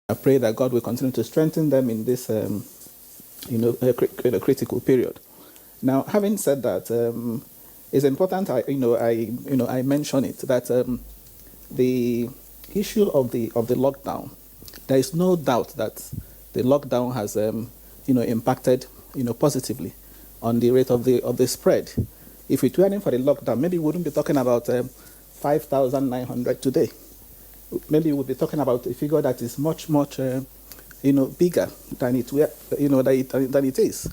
I pray that God will continue to strengthen them in this, critical period. Now, having said that, it's important. I mention it that the issue of the lockdown. There is no doubt that the lockdown has, impacted, positively on the rate of the spread. If we weren't for the lockdown, maybe we wouldn't be talking about 5,900 today. Maybe we'll be talking about a figure that is much, bigger than it is.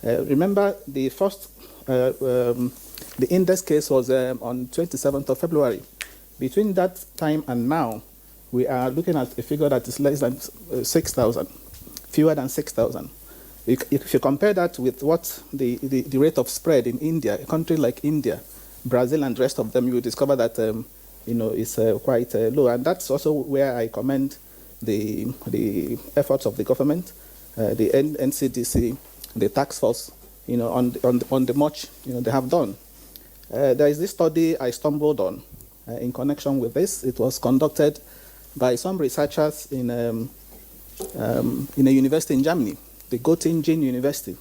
Remember, the first, the index case was on 27th of February. Between that time and now, we are looking at a figure that is less than 6,000, fewer than 6,000. If you compare that with what the rate of spread in India, a country like India, Brazil, and the rest of them, you will discover that is quite low. And that's also where I commend the efforts of the government, the NCDC, the task force, on the much they have done. There is this study I stumbled on in connection with this. It was conducted by some researchers in a university in Germany, the Göttingen University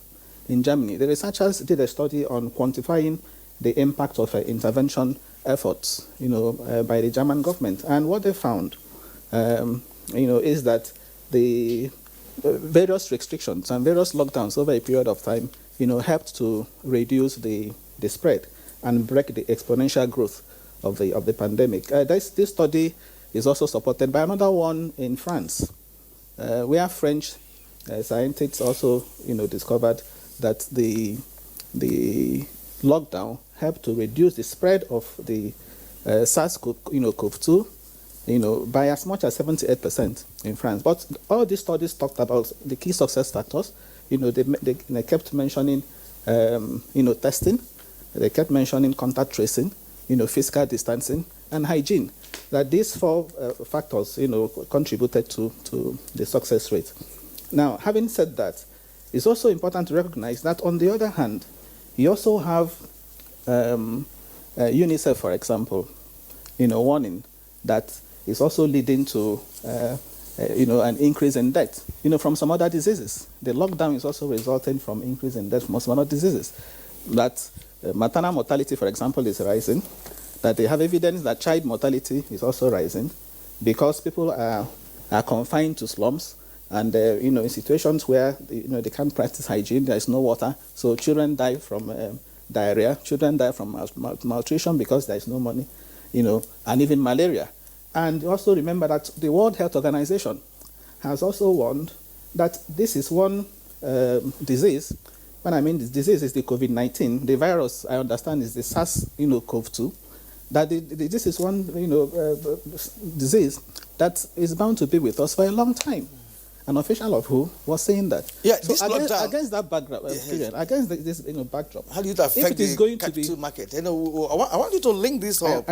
in Germany. The researchers did a study on quantifying the impact of intervention efforts, by the German government. And what they found, is that the various restrictions and various lockdowns over a period of time, helped to reduce the spread and break the exponential growth of the pandemic. This study is also supported by another one in France, where French scientists also, discovered that the lockdown helped to reduce the spread of the SARS-CoV-2, by as much as 78% in France. But all these studies talked about the key success factors. They kept mentioning, testing. They kept mentioning contact tracing, physical distancing, and hygiene. That these four factors, contributed to the success rate. Now, having said that, it's also important to recognize that on the other hand, you also have UNICEF, for example, warning that is also leading to, an increase in death, from some other diseases. The lockdown is also resulting from increase in death from some other diseases. That maternal mortality, for example, is rising. That they have evidence that child mortality is also rising because people are confined to slums and, in situations where, they can't practice hygiene, there is no water. So children die from diarrhea, children die from malnutrition because there is no money, and even malaria. And also remember that the World Health Organization has also warned that this is one disease. When I mean this disease is the COVID-19. The virus, I understand, is the SARS-CoV-2. That this is one disease that is bound to be with us for a long time. An official of WHO was saying that. Yeah, so against that backdrop, against this backdrop, how do you affect the capital market? I want you to link this up.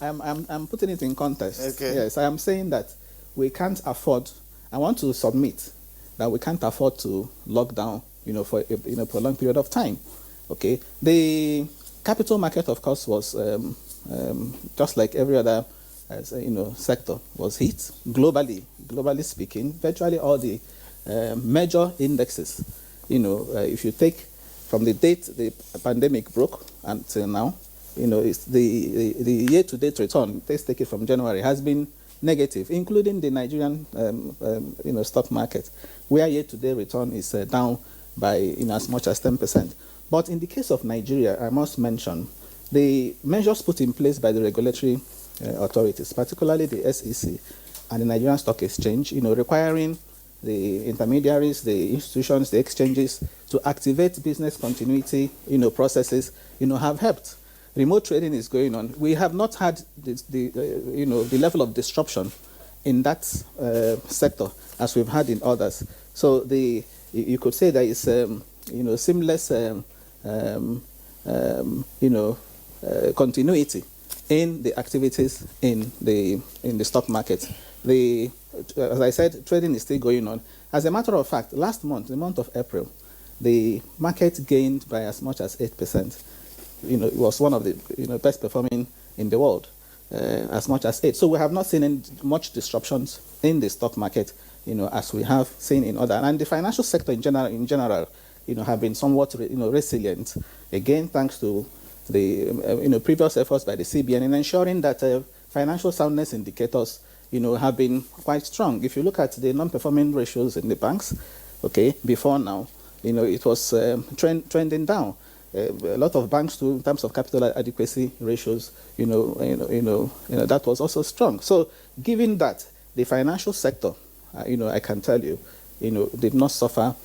I'm putting it in context. Okay. Yes, I am saying that we can't afford. I want to submit that we can't afford to lock down, for a prolonged period of time. Okay, the capital market, of course, was just like every other, sector, was hit globally. Globally speaking, virtually all the major indexes. If you take from the date the pandemic broke until now, it's the year-to-date return. Let's take it from January, has been negative, including the Nigerian stock market, where year-to-date return is down by as much as 10%. But in the case of Nigeria, I must mention the measures put in place by the regulatory authorities, particularly the SEC and the Nigerian Stock Exchange, requiring the intermediaries, the institutions, the exchanges to activate business continuity, processes, have helped. Remote trading is going on. We have not had the level of disruption in that sector as we've had in others. So you could say there is seamless continuity in the activities in the stock market. As I said, trading is still going on. As a matter of fact, last month, the month of April, the market gained by as much as 8%. It was one of the best performing in the world. as much as 8. So we have not seen any much disruptions in the stock market, as we have seen in other. And the financial sector in general, have been somewhat, resilient. Again, thanks to the, previous efforts by the CBN in ensuring that financial soundness indicators, have been quite strong. If you look at the non-performing ratios in the banks, okay, before now, it was trending down. A lot of banks too, in terms of capital adequacy ratios, that was also strong. So, given that the financial sector, I can tell you, did not suffer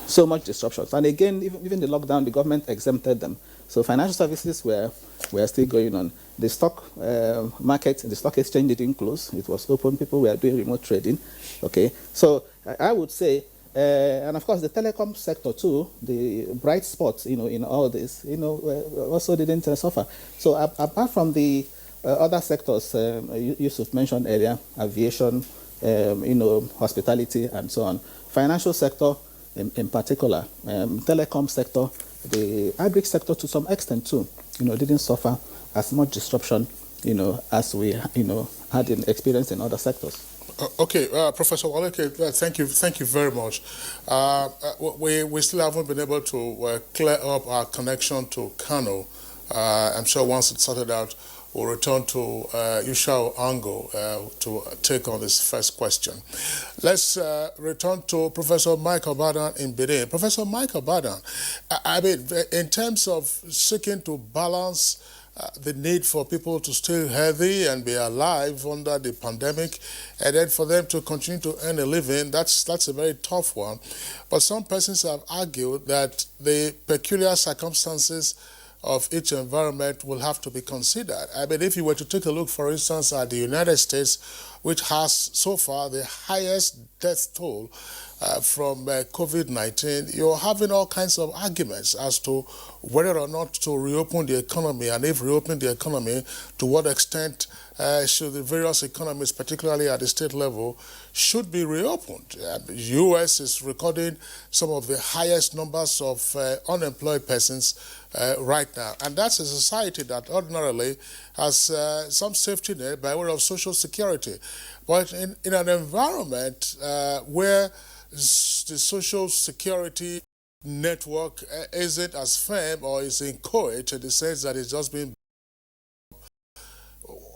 so much disruptions. And again, even the lockdown, the government exempted them. So financial services were still going on. The stock market, the stock exchange didn't close. It was open. People were doing remote trading. Okay, so I would say, and of course the telecom sector too, the bright spots, in all this, also didn't suffer. So apart from the other sectors, Yusuf mentioned earlier, aviation, hospitality and so on. Financial sector in particular, telecom sector, the agri sector to some extent too, didn't suffer as much disruption, as we, had experience in other sectors. Okay, Professor Waleke, thank you very much. We still haven't been able to clear up our connection to Kano. I'm sure once it's sorted out, we'll return to Yushao Ango to take on this first question. Let's return to Professor Mike Obadan in Benin. Professor Mike Obadan, I mean, in terms of seeking to balance the need for people to stay healthy and be alive under the pandemic, and then for them to continue to earn a living, that's a very tough one. But some persons have argued that the peculiar circumstances of each environment will have to be considered. I mean, if you were to take a look, for instance, at the United States, which has so far the highest death toll from COVID-19, you're having all kinds of arguments as to whether or not to reopen the economy, and if reopening the economy, to what extent should the various economies, particularly at the state level, should be reopened. The U.S. is recording some of the highest numbers of unemployed persons right now. And that's a society that ordinarily has some safety net by way of social security. But in an environment where the social security network isn't as firm or is inchoate in the sense that it's just been,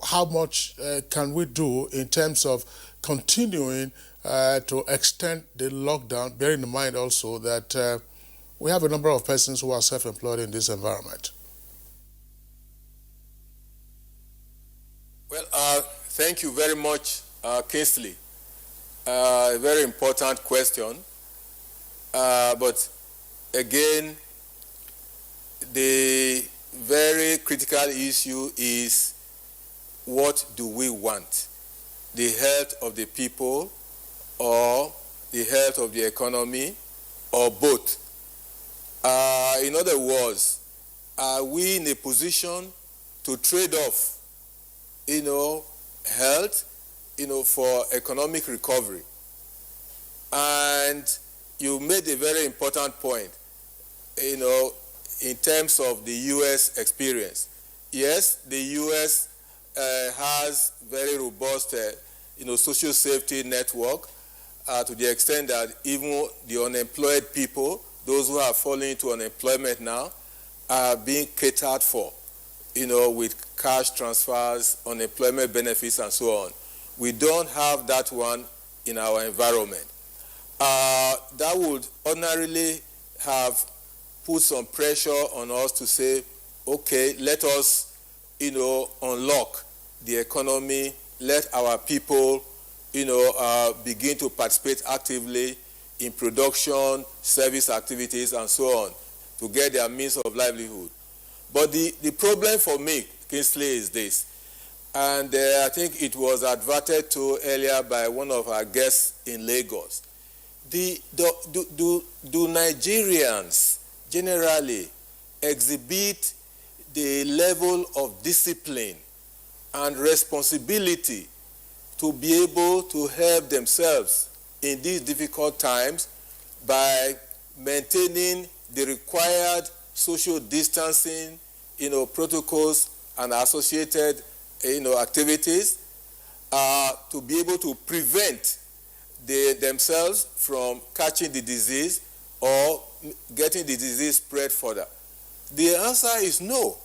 how much can we do in terms of continuing to extend the lockdown, bearing in mind also that we have a number of persons who are self-employed in this environment? Well, thank you very much, Kingsley. A very important question. But again, the very critical issue is, what do we want? The health of the people, or the health of the economy, or both? In other words, are we in a position to trade off, health, for economic recovery? And you made a very important point, in terms of the U.S. experience. Yes, the U.S. has very robust, social safety network to the extent that even the unemployed people, those who are falling into unemployment now, are being catered for, with cash transfers, unemployment benefits, and so on. We don't have that one in our environment. That would ordinarily have put some pressure on us to say, okay, let us, unlock the economy, let our people, begin to participate actively in production, service activities, and so on, to get their means of livelihood. But the problem for me, Kingsley, is this, and I think it was adverted to earlier by one of our guests in Lagos. Do Nigerians generally exhibit the level of discipline and responsibility to be able to help themselves in these difficult times by maintaining the required social distancing, protocols and associated activities to be able to prevent themselves from catching the disease or getting the disease spread further? The answer is no.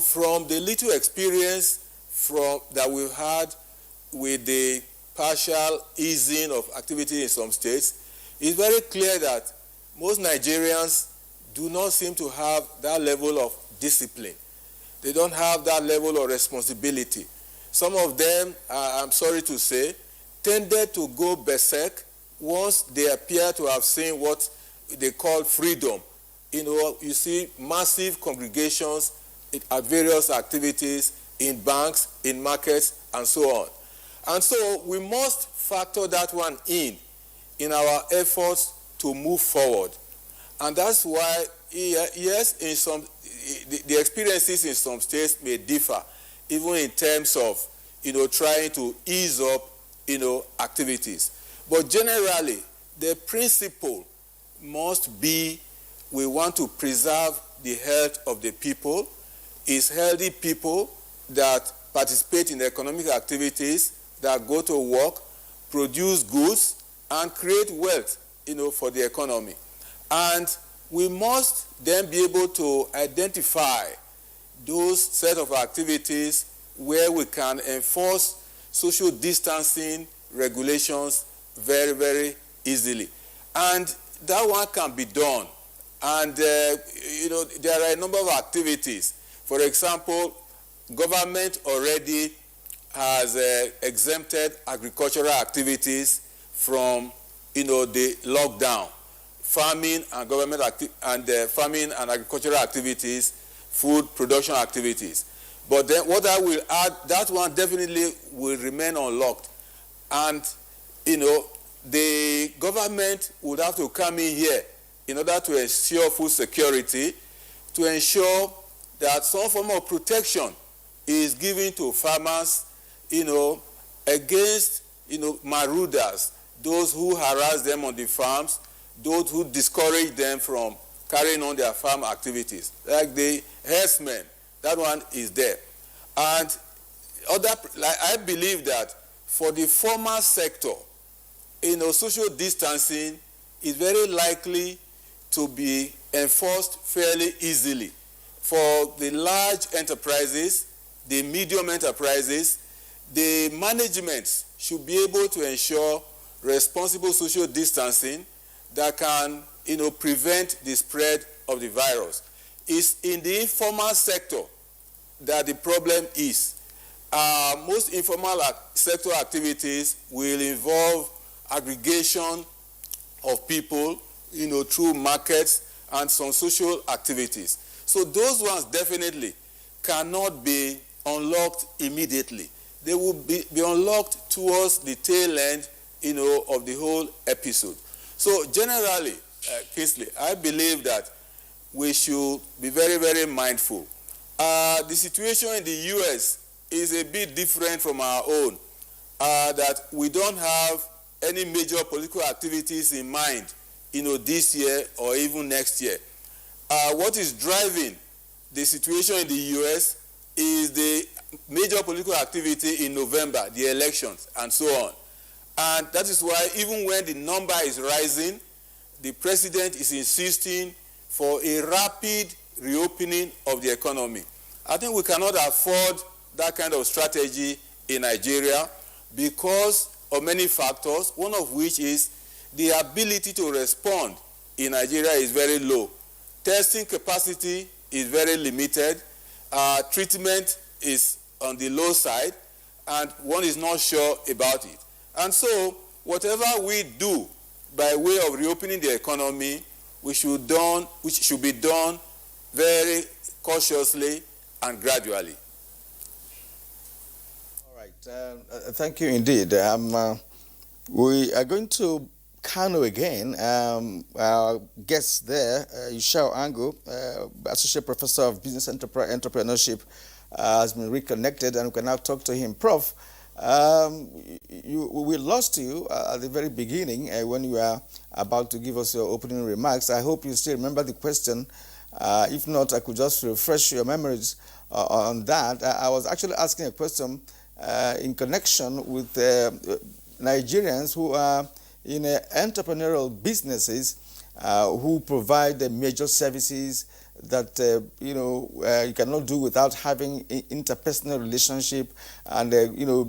From the little experience that we've had with the partial easing of activity in some states, it's very clear that most Nigerians do not seem to have that level of discipline. They don't have that level of responsibility. Some of them, I'm sorry to say, tended to go berserk once they appear to have seen what they call freedom. You see massive congregations at various activities in banks, in markets, and so on. And so we must factor that one in our efforts to move forward. And that's why, yes, the experiences in some states may differ, even in terms of, trying to ease up, activities. But generally, the principle must be we want to preserve the health of the people. It's healthy people that participate in economic activities, that go to work, produce goods, and create wealth, for the economy. And we must then be able to identify those set of activities where we can enforce social distancing regulations very, very easily. And that one can be done. And, there are a number of activities. For example, government already has exempted agricultural activities from, the lockdown. Farming and farming and agricultural activities, food production activities. But then what I will add, that one definitely will remain unlocked. And, the government would have to come in here in order to ensure food security, to ensure that some form of protection is given to farmers, against, marauders, those who harass them on the farms, those who discourage them from carrying on their farm activities, like the herdsmen. That one is there. And I believe that for the formal sector, social distancing is very likely to be enforced fairly easily. For the large enterprises, the medium enterprises, the management should be able to ensure responsible social distancing that can, prevent the spread of the virus. It's in the informal sector that the problem is. Most informal sector activities will involve aggregation of people, through markets and some social activities. So those ones definitely cannot be unlocked immediately. They will be unlocked towards the tail end, of the whole episode. So generally, Kingsley, I believe that we should be very, very mindful. The situation in the U.S. is a bit different from our own, that we don't have any major political activities in mind, this year or even next year. What is driving the situation in the U.S. is the major political activity in November, the elections, and so on. And that is why even when the number is rising, the president is insisting for a rapid reopening of the economy. I think we cannot afford that kind of strategy in Nigeria because of many factors, one of which is the ability to respond in Nigeria is very low. Testing capacity is very limited. Treatment is on the low side, and one is not sure about it. And so, whatever we do by way of reopening the economy, which should be done very cautiously and gradually. All right. Thank you indeed. We are going to Kano again. Our guest there, Yushao Angu, Associate Professor of Business Entrepreneurship, has been reconnected, and we can now talk to him. Prof, we lost you at the very beginning when you were about to give us your opening remarks. I hope you still remember the question. If not, I could just refresh your memories on that. I was actually asking a question in connection with Nigerians who are in entrepreneurial businesses who provide major services that you cannot do without having interpersonal relationship and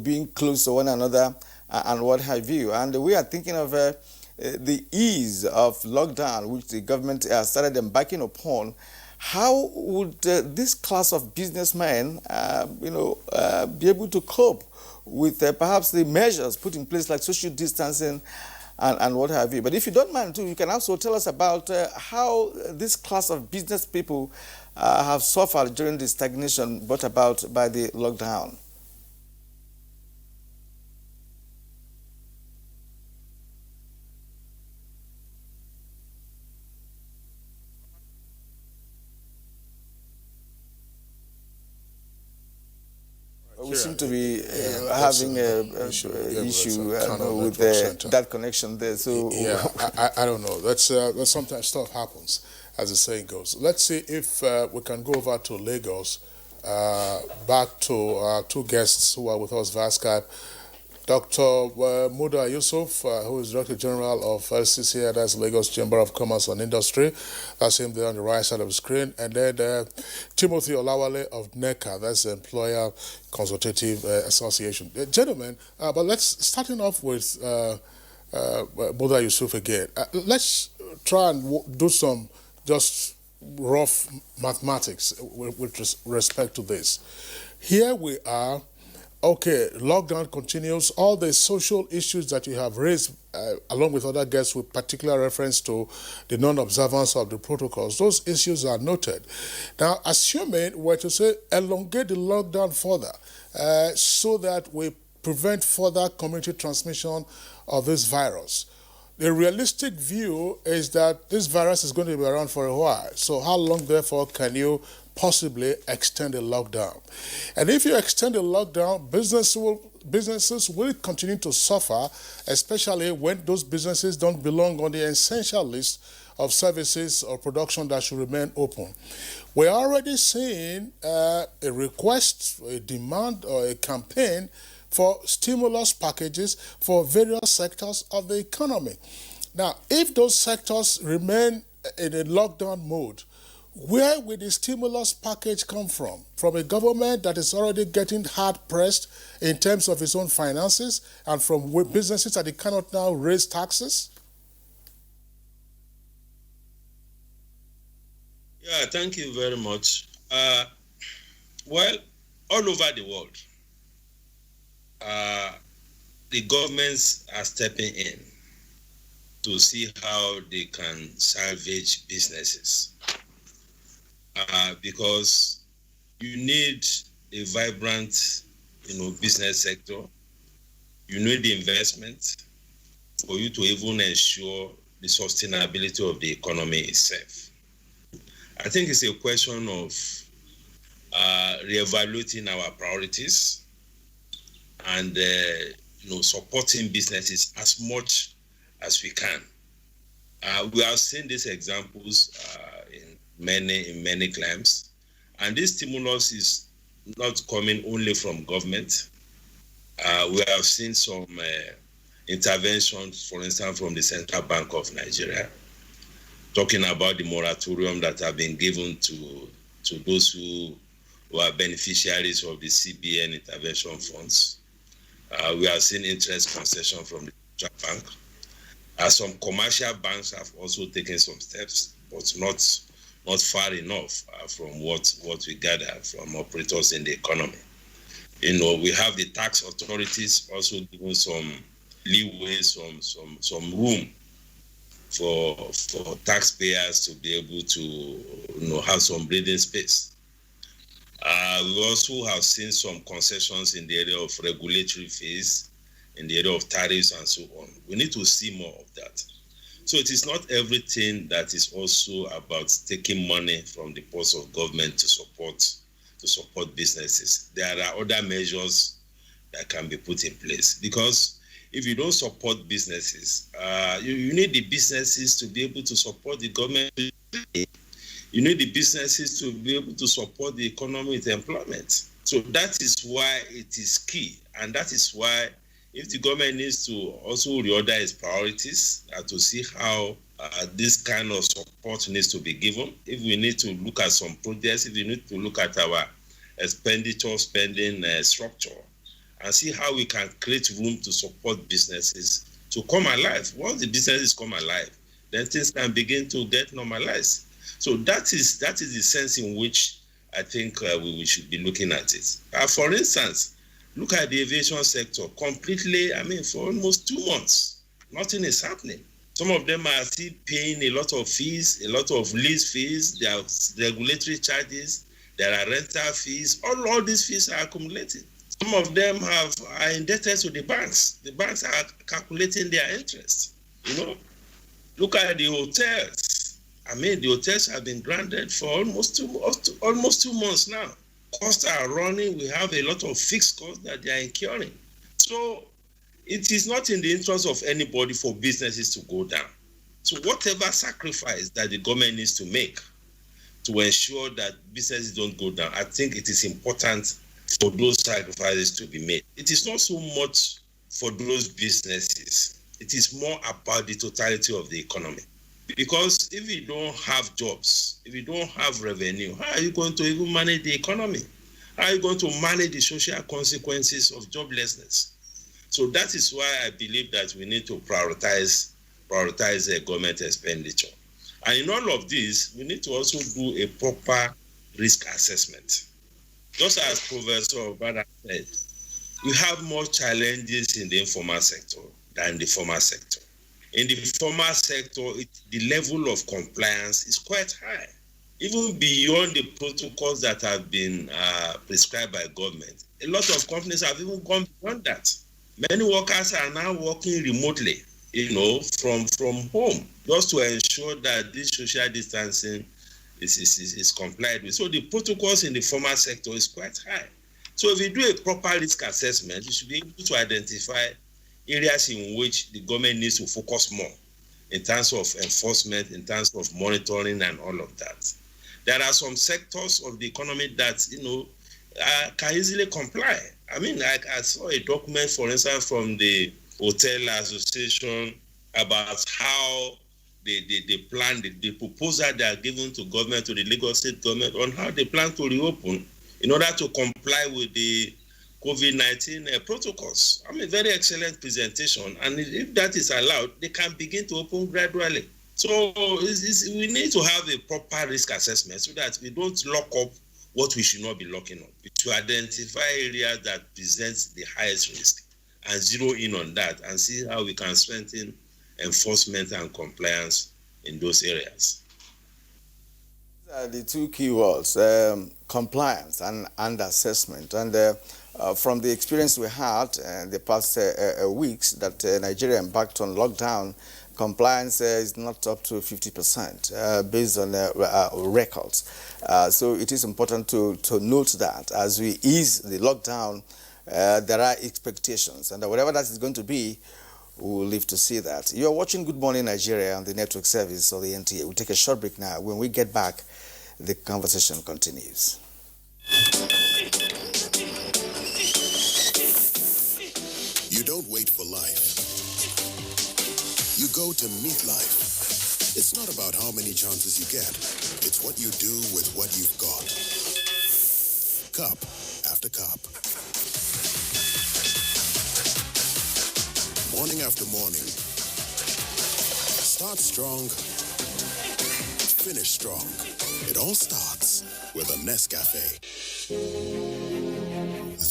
being close to one another and what have you. And we are thinking of the ease of lockdown, which the government started embarking upon. How would this class of businessmen, be able to cope with perhaps the measures put in place like social distancing and what have you? But if you don't mind too, you can also tell us about how this class of business people have suffered during the stagnation brought about by the lockdown. We seem to be having an issue with that connection there. So yeah, I don't know. That's sometimes stuff happens, as the saying goes. Let's see if we can go over to Lagos, back to our two guests who are with us via Skype. Dr. Muda Yusuf, who is Director General of LCCI, that's Lagos Chamber of Commerce and Industry. That's him there on the right side of the screen. And then Timothy Olawale of NECA, that's the Employer Consultative Association. Gentlemen, but let's, starting off with Muda Yusuf again. Let's try and do some just rough mathematics with respect to this. Here we are. Okay, lockdown continues. All the social issues that you have raised, along with other guests, with particular reference to the non-observance of the protocols, those issues are noted. Now, assuming we're to say elongate the lockdown further, so that we prevent further community transmission of this virus. The realistic view is that this virus is going to be around for a while. So how long, therefore, can you possibly extend the lockdown? And if you extend the lockdown, businesses will continue to suffer, especially when those businesses don't belong on the essential list of services or production that should remain open. We're already seeing a request, a demand, or a campaign for stimulus packages for various sectors of the economy. Now, if those sectors remain in a lockdown mode, where will the stimulus package come from? From a government that is already getting hard-pressed in terms of its own finances, and from businesses that it cannot now raise taxes? Yeah, thank you very much. Well, all over the world, the governments are stepping in to see how they can salvage businesses. Because you need a vibrant, business sector. You need the investment for you to even ensure the sustainability of the economy itself. I think it's a question of reevaluating our priorities and supporting businesses as much as we can. We have seen these examples in many climes, and this stimulus is not coming only from government. We have seen some interventions, for instance, from the Central Bank of Nigeria, talking about the moratorium that have been given to those who are beneficiaries of the CBN intervention funds. We have seen interest concession from the Central Bank. Some commercial banks have also taken some steps, but not far enough from what we gather from operators in the economy. We have the tax authorities also giving some leeway, some room for taxpayers to be able to have some breathing space. We also have seen some concessions in the area of regulatory fees, in the area of tariffs and so on. We need to see more of that. So it is not everything that is also about taking money from the purse of government to support businesses. There are other measures that can be put in place, because if you don't support businesses, you need the businesses to be able to support the government. You need the businesses to be able to support the economy with employment. So that is why it is key. And that is why if the government needs to also reorder its priorities to see how this kind of support needs to be given, if we need to look at some projects, if we need to look at our expenditure spending structure and see how we can create room to support businesses to come alive. Once the businesses come alive, then things can begin to get normalized. So that is the sense in which I think we should be looking at it. For instance, look at the aviation sector. Completely, for almost 2 months, nothing is happening. Some of them are still paying a lot of fees, a lot of lease fees, there are regulatory charges, there are rental fees, all these fees are accumulating. Some of them are indebted to the banks. The banks are calculating their interest. Look at the hotels. The hotels have been grounded for almost 2 months now. Costs are running. We have a lot of fixed costs that they are incurring. So it is not in the interest of anybody for businesses to go down. So whatever sacrifice that the government needs to make to ensure that businesses don't go down, I think it is important for those sacrifices to be made. It is not so much for those businesses. It is more about the totality of the economy. Because if you don't have jobs, if you don't have revenue, how are you going to even manage the economy? How are you going to manage the social consequences of joblessness? So that is why I believe that we need to prioritize government expenditure. And in all of this, we need to also do a proper risk assessment. Just as Professor Obada said, we have more challenges in the informal sector than the formal sector. In the formal sector, the level of compliance is quite high, even beyond the protocols that have been prescribed by government. A lot of companies have even gone beyond that. Many workers are now working remotely, from home, just to ensure that this social distancing is complied with. So the protocols in the formal sector is quite high. So if you do a proper risk assessment, you should be able to identify areas in which the government needs to focus more in terms of enforcement, in terms of monitoring and all of that. There are some sectors of the economy that, can easily comply. I saw a document, for instance, from the Hotel Association about how they plan, the proposal they are giving to government, to the Lagos State government, on how they plan to reopen in order to comply with the COVID-19 protocols. Very excellent presentation. And if that is allowed, they can begin to open gradually. So we need to have a proper risk assessment so that we don't lock up what we should not be locking up. To identify areas that present the highest risk and zero in on that and see how we can strengthen enforcement and compliance in those areas. The two key words, compliance and assessment. And from the experience we had in the past weeks that Nigeria embarked on lockdown, compliance is not up to 50% based on records. So it is important to note that as we ease the lockdown, there are expectations, and whatever that is going to be, we'll live to see that. You're watching Good Morning Nigeria on the network service of the NTA. We'll take a short break now. When we get back, the conversation continues. You don't wait for life. You go to meet life. It's not about how many chances you get. It's what you do with what you've got. Cup after cup. Morning after morning. Start strong. Finish strong. It all starts with a Nescafe.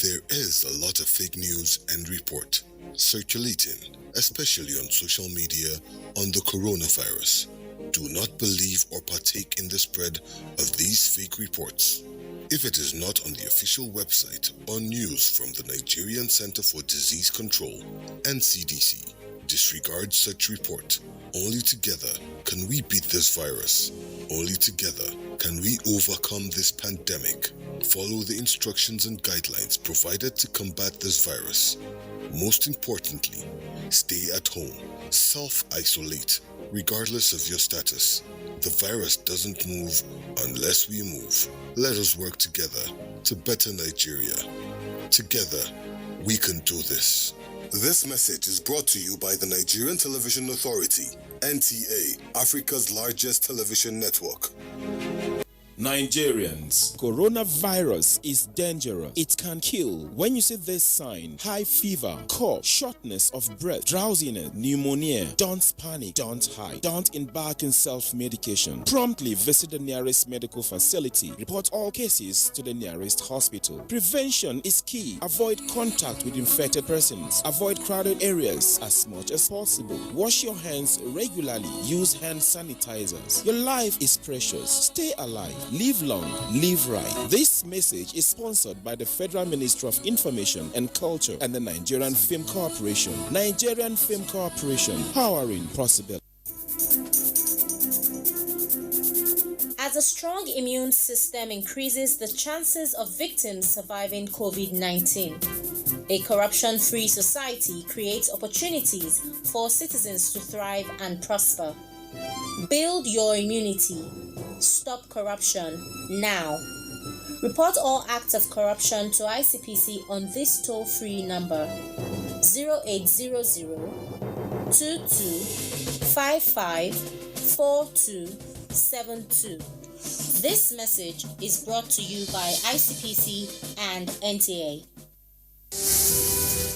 There is a lot of fake news and report circulating, especially on social media, on the coronavirus. Do not believe or partake in the spread of these fake reports. If it is not on the official website or news from the Nigerian Center for Disease Control, NCDC, disregard such report. Only together can we beat this virus. Only together can we overcome this pandemic. Follow the instructions and guidelines provided to combat this virus. Most importantly, stay at home, self-isolate, regardless of your status. The virus doesn't move unless we move. Let us work together to better Nigeria. Together, we can do this. This message is brought to you by the Nigerian Television Authority, NTA, Africa's largest television network. Nigerians, coronavirus is dangerous. It can kill. When you see this sign, high fever, cough, shortness of breath, drowsiness, pneumonia, don't panic, don't hide, don't embark in self-medication. Promptly visit the nearest medical facility. Report all cases to the nearest hospital. Prevention is key. Avoid contact with infected persons. Avoid crowded areas as much as possible. Wash your hands regularly. Use hand sanitizers. Your life is precious. Stay alive. Live long, live right. This message is sponsored by the Federal Ministry of Information and Culture and the Nigerian Film Corporation. Nigerian Film Corporation, powering possibility. As a strong immune system increases the chances of victims surviving COVID-19, a corruption-free society creates opportunities for citizens to thrive and prosper. Build your immunity. Stop corruption now. Report all acts of corruption to ICPC on this toll-free number 0800 2255 4272. This message is brought to you by ICPC and NTA.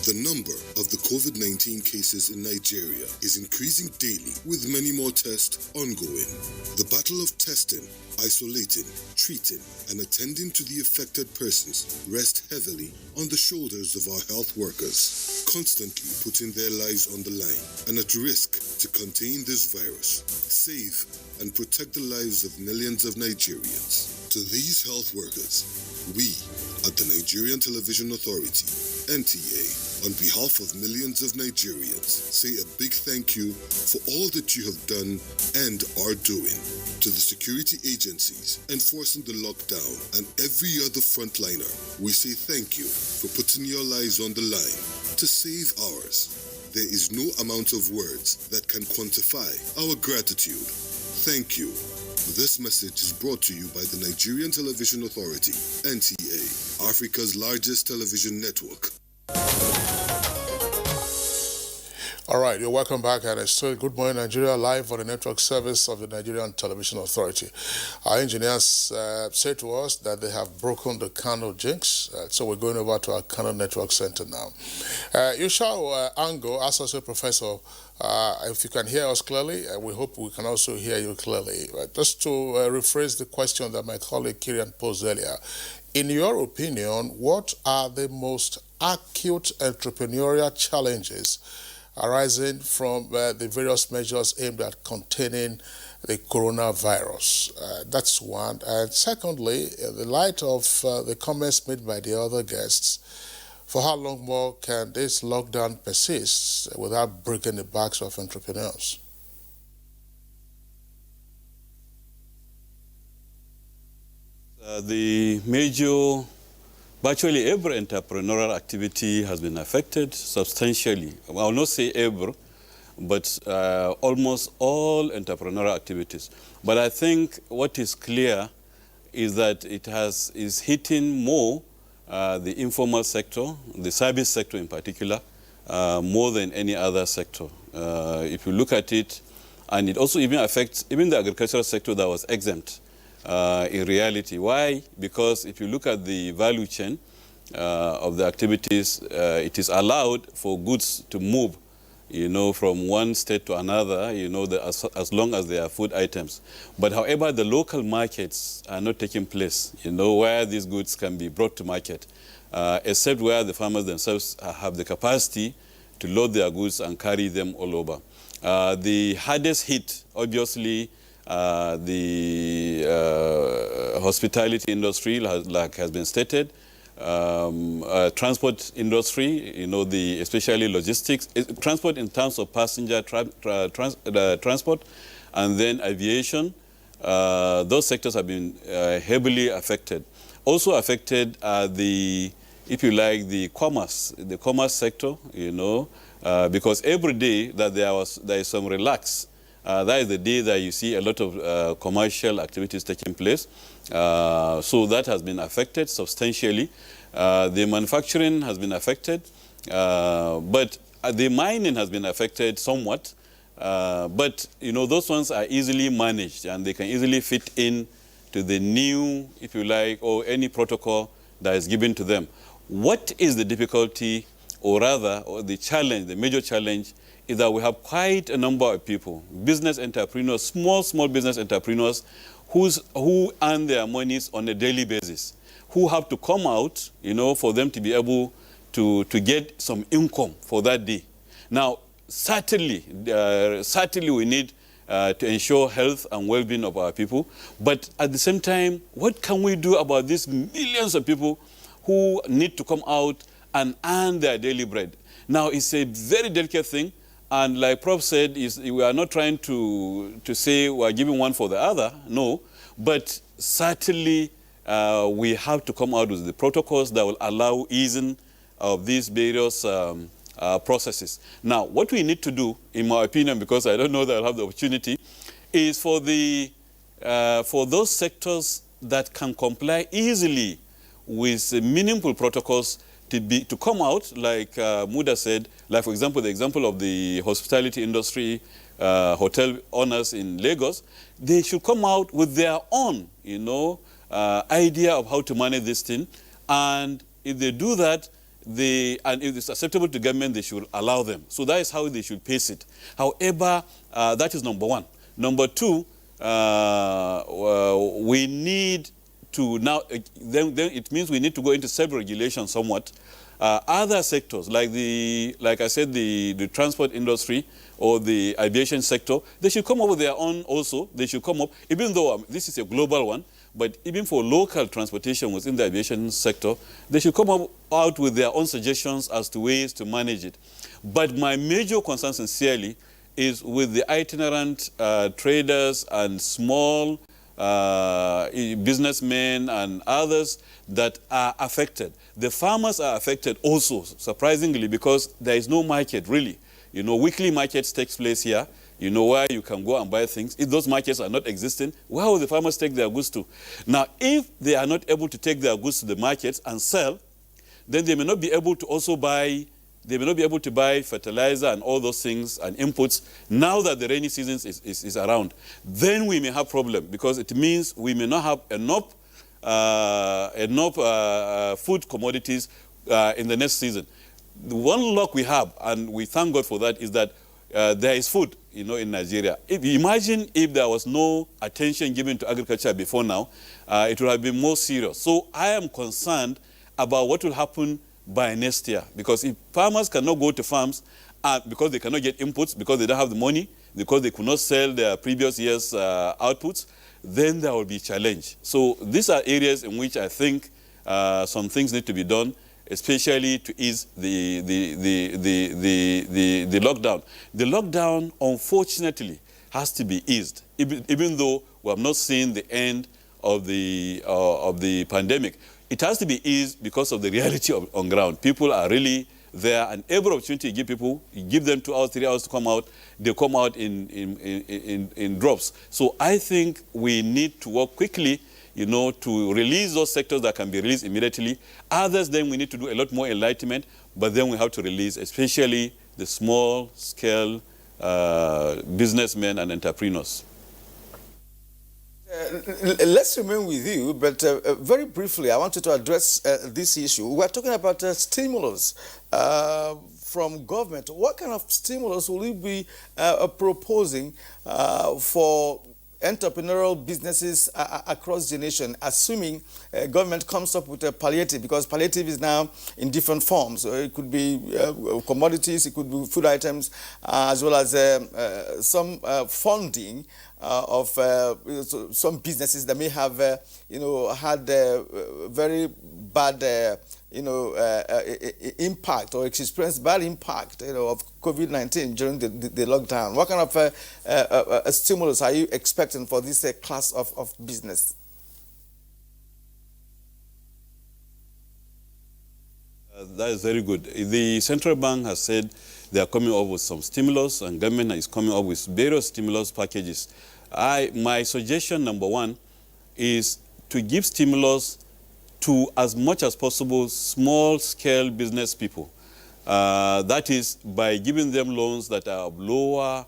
The number of the COVID-19 cases in Nigeria is increasing daily, with many more tests ongoing. The battle of testing, isolating, treating, and attending to the affected persons rests heavily on the shoulders of our health workers, constantly putting their lives on the line and at risk to contain this virus, save and protect the lives of millions of Nigerians. To these health workers, we at the Nigerian Television Authority, NTA, on behalf of millions of Nigerians, say a big thank you for all that you have done and are doing. To the security agencies enforcing the lockdown and every other frontliner, we say thank you for putting your lives on the line to save ours. There is no amount of words that can quantify our gratitude. Thank you. This message is brought to you by the Nigerian Television Authority, NTA, Africa's largest television network. All right, you're welcome back, and it's Good Morning Nigeria, live on the network service of the Nigerian Television Authority. Our engineers say to us that they have broken the Kano jinx, so we're going over to our Kano Network Center now. Yushao Ango, Associate Professor, if you can hear us clearly, we hope we can also hear you clearly. Just to rephrase the question that my colleague Kirian posed earlier, in your opinion, what are the most acute entrepreneurial challenges arising from the various measures aimed at containing the coronavirus? That's one. And secondly, in the light of the comments made by the other guests, for how long more can this lockdown persist without breaking the backs of entrepreneurs? The major, virtually every entrepreneurial activity has been affected substantially. I will not say every, but almost all entrepreneurial activities. But I think what is clear is that it is hitting more the informal sector, the service sector in particular, more than any other sector. If you look at it, and it also even affects even the agricultural sector that was exempt in reality. Why? Because if you look at the value chain of the activities, it is allowed for goods to move, from one state to another, as long as they are food items. But however, the local markets are not taking place, where these goods can be brought to market, except where the farmers themselves have the capacity to load their goods and carry them all over. The hardest hit, obviously, the hospitality industry, like has been stated, transport industry, especially logistics, transport in terms of passenger transport, and then aviation. Those sectors have been heavily affected. Also affected are the commerce sector, because every day that there is some relax That is the day that you see a lot of commercial activities taking place. So that has been affected substantially. The manufacturing has been affected, but the mining has been affected somewhat. But, you know, those ones are easily managed and they can easily fit in to the new, if you like, or any protocol that is given to them. What is the difficulty, or rather, or the challenge, the major challenge, is that we have quite a number of people, business entrepreneurs, small business entrepreneurs, who earn their monies on a daily basis, who have to come out, you know, for them to be able to get some income for that day. Now, certainly we need to ensure health and well-being of our people, but at the same time, what can we do about these millions of people who need to come out and earn their daily bread? Now, it's a very delicate thing, and like Prof said, we are not trying to say we are giving one for the other, no, but certainly we have to come out with the protocols that will allow easing of these various processes. Now, what we need to do, in my opinion, because I don't know that I'll have the opportunity, is for those sectors that can comply easily with meaningful protocols to come out, like Muda said, like for example, the example of the hospitality industry, hotel owners in Lagos, they should come out with their own, you know, idea of how to manage this thing. And if they do that, and if it's acceptable to government, they should allow them. So that is how they should pace it. However, that is number one. Number two, we need to now, then it means we need to go into self-regulation somewhat. Other sectors, like I said, the transport industry or the aviation sector, they should come up with their own also. They should come up, even though this is a global one, but even for local transportation within the aviation sector, they should come out with their own suggestions as to ways to manage it. But my major concern, sincerely, is with the itinerant traders and small businessmen and others that are affected. The farmers are affected also, surprisingly, because there is no market, really. You know, weekly markets takes place here, you know, where you can go and buy things. If those markets are not existing, where will the farmers take their goods to? Now, if they are not able to take their goods to the markets and sell, then they may not be able to also buy, they may not be able to buy fertilizer and all those things and inputs now that the rainy season is around. Then we may have problem, because it means we may not have enough food commodities in the next season. The one luck we have, and we thank God for that, is that there is food, you know, in Nigeria. Imagine if there was no attention given to agriculture before now, it would have been more serious. So I am concerned about what will happen by next year, because if farmers cannot go to farms because they cannot get inputs, because they don't have the money, because they could not sell their previous year's outputs, then there will be a challenge. So these are areas in which I think some things need to be done, especially to ease the lockdown. The lockdown, unfortunately, has to be eased, even though we have not seen the end of the pandemic. It has to be eased because of the reality on ground. People are really there, and every opportunity you give people, you give them 2 hours, 3 hours to come out, they come out in drops. So I think we need to work quickly, you know, to release those sectors that can be released immediately. Others, then we need to do a lot more enlightenment, but then we have to release especially the small-scale businessmen and entrepreneurs. Let's remain with you, but very briefly, I wanted to address this issue. We're talking about stimulus from government. What kind of stimulus will you be proposing for entrepreneurial businesses across the nation, assuming government comes up with a palliative, because palliative is now in different forms. It could be commodities, it could be food items, as well as some funding of some businesses that may have, had very bad, impact or experienced bad impact, of COVID-19 during the lockdown. What kind of stimulus are you expecting for this class of business? That is very good. The central bank has said They are coming up with some stimulus, and government is coming up with various stimulus packages. My suggestion, number one, is to give stimulus to, as much as possible, small-scale business people. That is by giving them loans that are of lower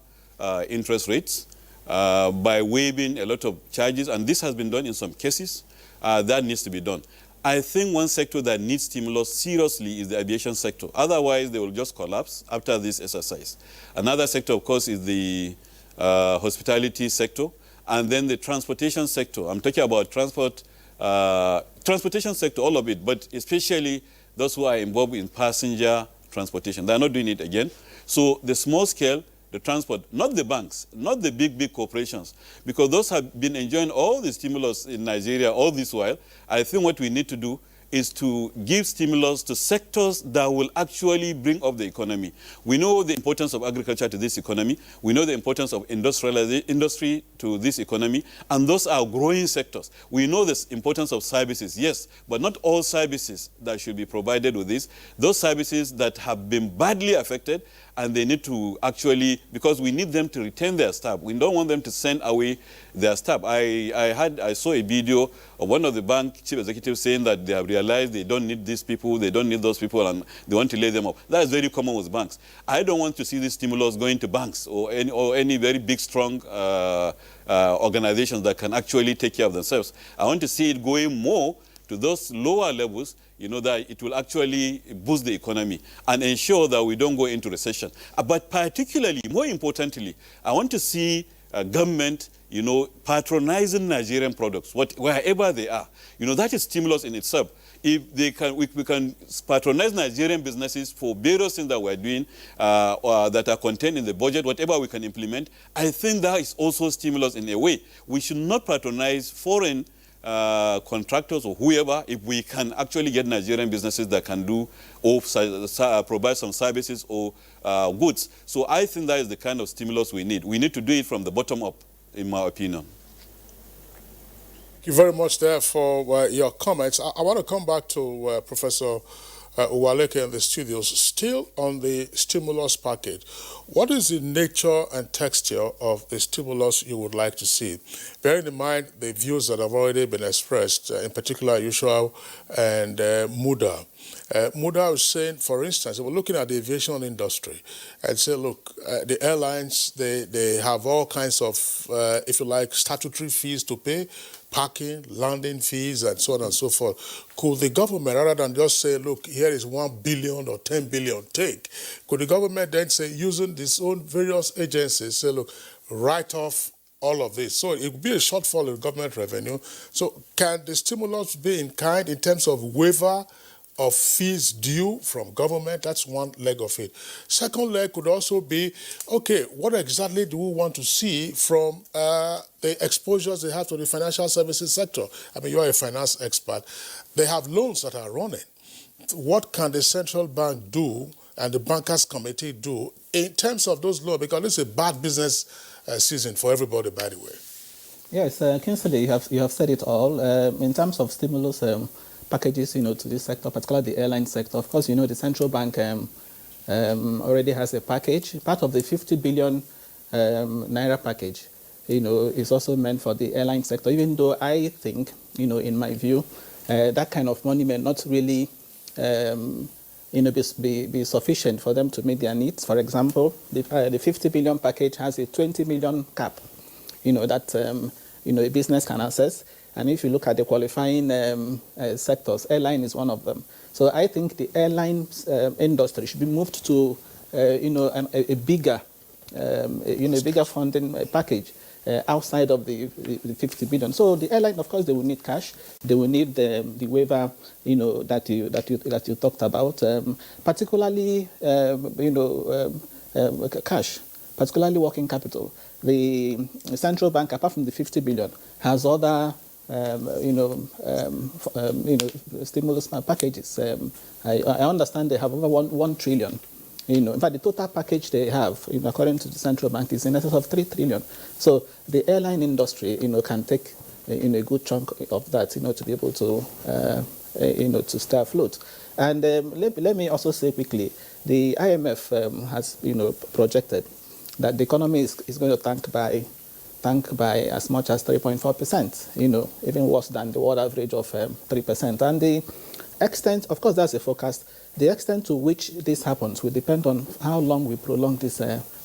interest rates, by waiving a lot of charges, and this has been done in some cases. That needs to be done. I think one sector that needs stimulus seriously is the aviation sector. Otherwise, they will just collapse after this exercise. Another sector, of course, is the hospitality sector, and then the transportation sector. I'm talking about transportation sector, all of it, but especially those who are involved in passenger transportation. They're not doing it again. So the small scale, the transport, not the banks, not the big corporations, because those have been enjoying all the stimulus in Nigeria all this while. I think what we need to do is to give stimulus to sectors that will actually bring up the economy. We know the importance of agriculture to this economy. We know the importance of industry to this economy, and those are growing sectors. We know the importance of services, yes, but not all services that should be provided with this. Those services that have been badly affected, and they need to actually, because we need them to retain their staff. We don't want them to send away their staff. I saw a video of one of the bank chief executives saying that they have realized they don't need these people, they don't need those people, and they want to lay them off. That is very common with banks. I don't want to see this stimulus going to banks or any very big, strong organizations that can actually take care of themselves. I want to see it going more to those lower levels, you know, that it will actually boost the economy and ensure that we don't go into recession. But particularly, more importantly, I want to see government, you know, patronizing Nigerian products, wherever they are. You know, that is stimulus in itself. If they can, we can patronize Nigerian businesses for various things that we're doing or that are contained in the budget, whatever we can implement, I think that is also stimulus in a way. We should not patronize foreign contractors or whoever if we can actually get Nigerian businesses that can do or provide some services or goods. So I think that is the kind of stimulus we need. We need to do it from the bottom up, in my opinion. Thank you very much there for your comments. I want to come back to Professor Uwaleke in the studios. Still on the stimulus package, what is the nature and texture of the stimulus you would like to see? Bearing in mind the views that have already been expressed, in particular Usual and Muda. Muda was saying, for instance, we're looking at the aviation industry and say, look, the airlines, they have all kinds of, if you like, statutory fees to pay, parking, landing fees, and so on and so forth. Could the government, rather than just say, look, here is 1 billion or 10 billion, take, could the government then say, using its own various agencies, say, look, write off all of this? So it would be a shortfall in government revenue. So can the stimulus be in kind in terms of waiver of fees due from government? That's one leg of it. Second leg could also be, okay, what exactly do we want to see from the exposures they have to the financial services sector? I mean, you're a finance expert. They have loans that are running. What can the central bank do and the bankers committee do in terms of those loans? Because it's a bad business season for everybody, by the way. Yes, Kingsley, you have said it all. In terms of stimulus packages, you know, to this sector, particularly the airline sector. Of course, you know, the central bank already has a package. Part of the 50 billion naira package, you know, is also meant for the airline sector, even though I think, you know, in my view, that kind of money may not really, you know, be sufficient for them to meet their needs. For example, the 50 billion package has a 20 million cap, you know, that, you know, a business can access. And if you look at the qualifying sectors, airline is one of them. So I think the airline industry should be moved to, you know, a bigger, you know, bigger funding package outside of the 50 billion. So the airline, of course, they will need cash. They will need the waiver, you know, that you talked about, particularly, you know, cash, particularly working capital. The central bank, apart from the 50 billion, has other you know, stimulus packages. I understand they have over 1 trillion. You know, in fact, the total package they have, you know, according to the central bank, is in excess of 3 trillion. So the airline industry, you know, can take in a good chunk of that, you know, to be able to, you know, to stay afloat. And let me also say quickly, the IMF has, projected that the economy is going to tank by as much as 3.4%, even worse than the world average of 3%. And the extent, of course, that's a forecast. The extent to which this happens will depend on how long we prolong this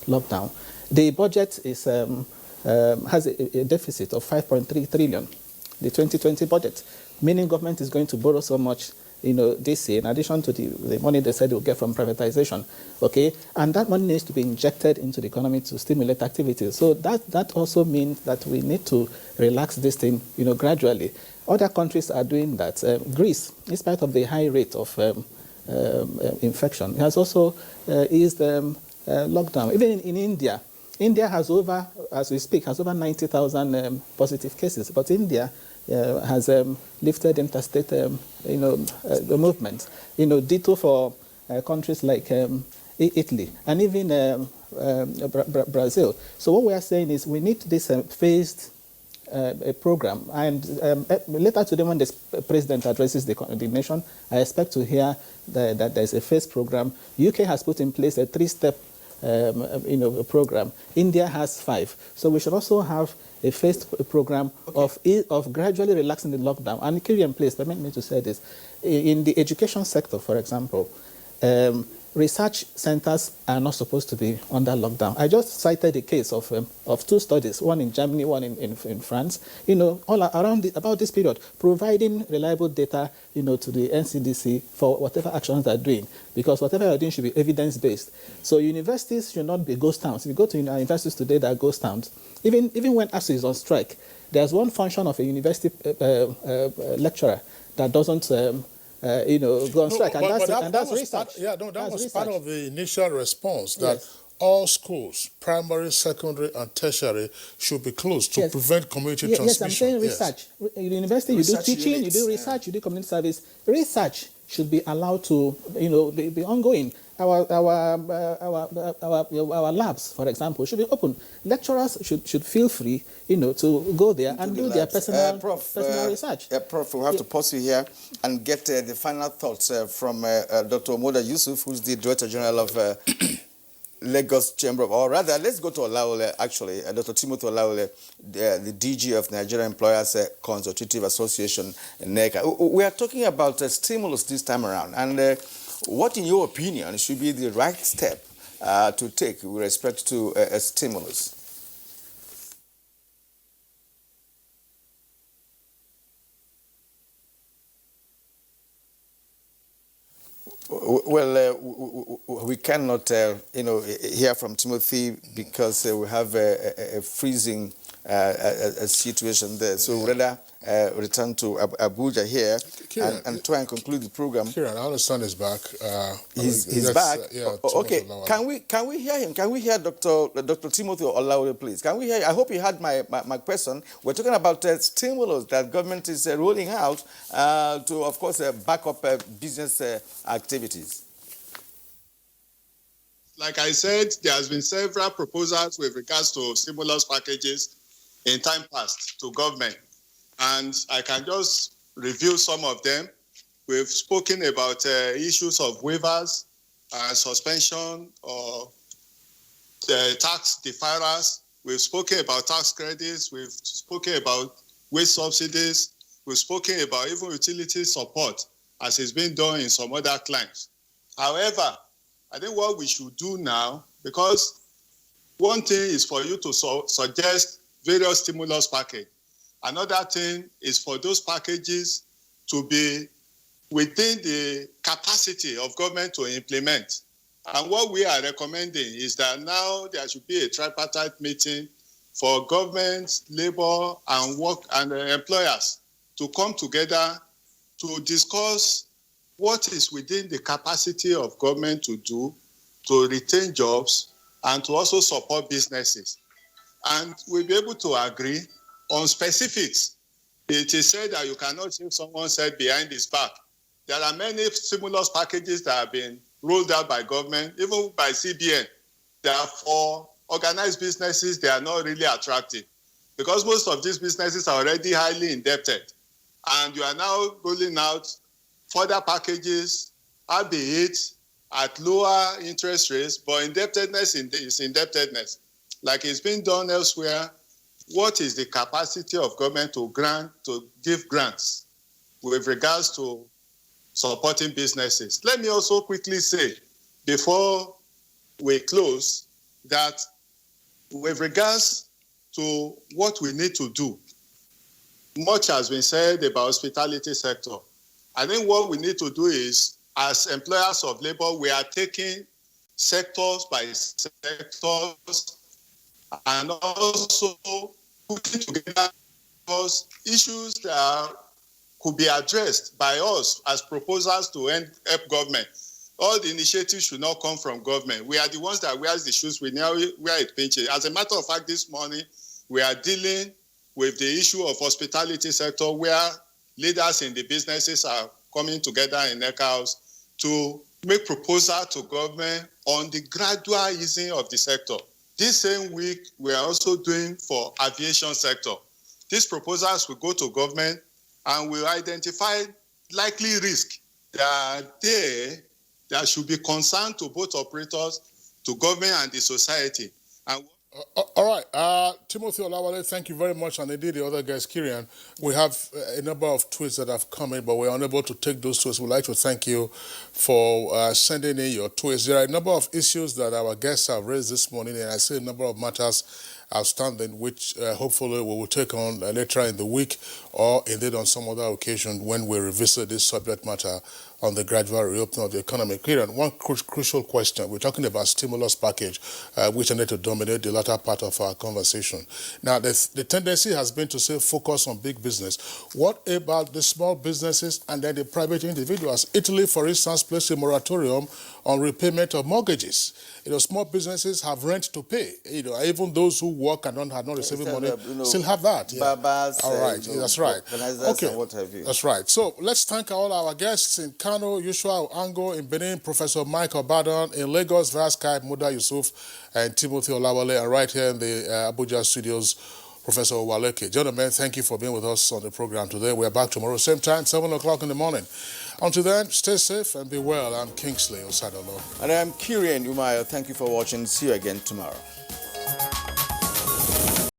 lockdown. The budget is has a deficit of 5.3 trillion, the 2020 budget, meaning government is going to borrow so much, this year, in addition to the money they said they'll get from privatization, okay? And that money needs to be injected into the economy to stimulate activities. So that also means that we need to relax this thing, gradually. Other countries are doing that. Greece, in spite of the high rate of infection, has also eased lockdown. Even in India, India has over, as we speak, has over 90,000 positive cases. But India has lifted interstate, the movement. Ditto for countries like Italy and even Brazil. So what we are saying is we need this phased program. And later today, when the president addresses the nation, I expect to hear that there's a phased program. UK has put in place a 3-step program. India has 5. So we should also have a phased program of gradually relaxing the lockdown. And key in place, permit me to say this, in the education sector, for example, research centers are not supposed to be under lockdown. I just cited the case of 2 studies, one in Germany, one in France, all around about this period, providing reliable data, to the NCDC for whatever actions they're doing, because whatever you're doing should be evidence-based. So universities should not be ghost towns. If you go to universities today, they are ghost towns. Even when ASU is on strike, there's one function of a university lecturer that doesn't go on strike, and that's research. That was part of the initial response that all schools, primary, secondary, and tertiary, should be closed to prevent community transmission. Yes, I'm saying research. In the university, you do teaching, units, you do research, you do community service. Research should be allowed to, be ongoing. Our labs, for example, should be open. Lecturers should feel free, to go there and do their personal research. Prof, we'll have to pause you here and get the final thoughts from Dr. Omoda Yusuf, who's the Director General of Lagos Chamber of, or rather, let's go to Olaole, actually, Dr. Timothy Olaole, the DG of Nigerian Employers Consultative Association, NECA. We are talking about stimulus this time around, and what, in your opinion, should be the right step to take with respect to a stimulus? Well, we cannot, hear from Timothy because we have a freezing situation there. So rather return to Abuja here and try and conclude the program. Kieran, I understand he's back. He's back. Okay. Can we hear him? Can we hear Dr. Timothy Olaole, please? Can we hear? I hope you heard my question. We're talking about stimulus that government is rolling out to, of course, back up business activities. Like I said, there has been several proposals with regards to stimulus packages in time past to government. And I can just review some of them. We've spoken about issues of waivers, suspension, or tax deferrals. We've spoken about tax credits. We've spoken about wage subsidies. We've spoken about even utility support, as is being done in some other climes. However, I think what we should do now, because one thing is for you to suggest various stimulus package. Another thing is for those packages to be within the capacity of government to implement. And what we are recommending is that now there should be a tripartite meeting for government, labor, and work and employers to come together to discuss what is within the capacity of government to do to retain jobs and to also support businesses. And we'll be able to agree on specifics. It is said that you cannot shave someone's head behind his back. There are many stimulus packages that have been rolled out by government, even by CBN. Therefore, organized businesses, they are not really attractive because most of these businesses are already highly indebted. And you are now rolling out further packages, albeit at lower interest rates, but indebtedness is indebtedness. Like it's been done elsewhere, what is the capacity of government to give grants with regards to supporting businesses? Let me also quickly say, before we close, that with regards to what we need to do, much has been said about hospitality sector. I think what we need to do is, as employers of labor, we are taking sectors by sectors and also putting together issues that could be addressed by us as proposals to help government. All the initiatives should not come from government. We are the ones that wear the shoes where it pinches. As a matter of fact, this morning, we are dealing with the issue of hospitality sector where leaders in the businesses are coming together in Neck House to make proposal to government on the gradual easing of the sector. This same week, we are also doing for aviation sector. These proposals will go to government and will identify likely risk that should be concerned to both operators, to government and the society. And all right, Timothy Olawale, thank you very much, and indeed the other guys, Kirian. We have a number of tweets that have come in, but we're unable to take those tweets. We'd like to thank you for sending in your tweets. There are a number of issues that our guests have raised this morning, and I see a number of matters outstanding, which hopefully we will take on later in the week or indeed on some other occasion when we revisit this subject matter on the gradual reopening of the economy. Kieran, one crucial question. We're talking about stimulus package, which I need to dominate the latter part of our conversation. Now, the tendency has been to say focus on big business. What about the small businesses and then the private individuals? Italy, for instance, placed a moratorium on repayment of mortgages. Small businesses have rent to pay. Even those who work and have not receiving money still have that. Yeah. Barbers, all right, that's right. Okay, and what have you. That's right. So let's thank all our guests in Kano, Yushua Ango, in Benin, Professor Mike Obadan, in Lagos via Skype, Muda Yusuf, and Timothy Olawale, and right here in the Abuja studios, Professor Waleke. Gentlemen, thank you for being with us on the program today. We're back tomorrow, same time, 7 o'clock in the morning. Until then, stay safe and be well. I'm Kingsley Osadolo. And I'm Kirian Umayo. Thank you for watching. See you again tomorrow.